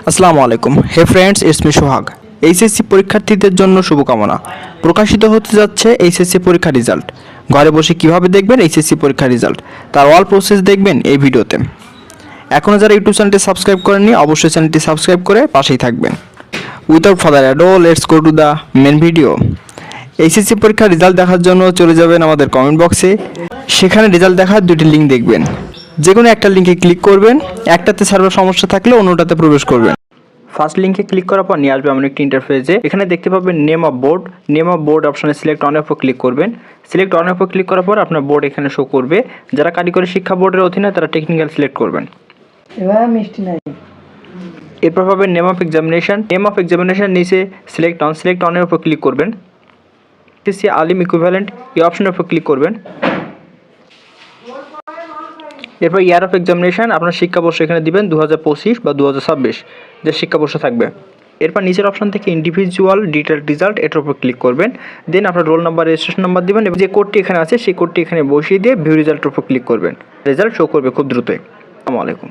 আসসালামু আলাইকুম। Hey friends, it's me Sohag. HSC পরীক্ষার্থীদের জন্য শুভকামনা। প্রকাশিত হতে যাচ্ছে এইচএসসি পরীক্ষার রেজাল্ট। ঘরে বসে কিভাবে দেখবেন এইচএসসি পরীক্ষার রেজাল্ট, তার অল প্রসেস দেখবেন এই ভিডিওতে। এখনও যারা ইউটিউব চ্যানেলটি সাবস্ক্রাইব করেননি, অবশ্যই চ্যানেলটি সাবস্ক্রাইব করে পাশেই থাকবেন। Without further ado, let's go to the main video. HSC পরীক্ষার রেজাল্ট দেখার জন্য চলে যাবেন আমাদের কমেন্ট বক্সে। সেখানে রেজাল্ট দেখার দুটি লিঙ্ক দেখবেন। যে কোনো একটা লিঙ্কে ক্লিক করবেন, একটাতে সার্ভার সমস্যা থাকলে অন্যটাতে প্রবেশ করবেন। ফার্স্ট লিঙ্কে ক্লিক করার পর নিয়ে আসবে এমন একটি ইন্টারফেসে। এখানে দেখতে পাবেন নেম অফ বোর্ড অপশনে সিলেক্ট অন উপর ক্লিক করবেন। সিলেক্ট অন উপর ক্লিক করার পর আপনার বোর্ড এখানে শো করবে। যারা কারিগরি শিক্ষা বোর্ডের অধীনে তারা টেকনিক্যাল সিলেক্ট করবেন। এরপর পাবেন নেম অফ এক্সামিনেশন নিচে সিলেক্ট অনের উপর ক্লিক করবেন। এইচএসসি আলিম ইকুইভ্যালেন্ট এই অপশনের উপর ক্লিক করবেন। এরপর ইয়ার অফ এক্সামিনেশন আপনার শিক্ষাবর্ষ এখানে দিবেন 2025 বা 2026 যে শিক্ষাবর্ষ থাকবে। এরপর নিচের অপশন থেকে ইন্ডিভিজুয়াল ডিটেল রেজাল্ট এটার উপর ক্লিক করবেন। দেন আপনার রোল নাম্বার, রেজিস্ট্রেশন নাম্বার দিবেন এবং যে কোডটি এখানে আছে সেই কোডটি এখানে বসিয়ে দিয়ে ভিউ রেজাল্টের উপর ক্লিক করবেন। রেজাল্ট শো করবে খুব দ্রুতই। আসসালামু আলাইকুম।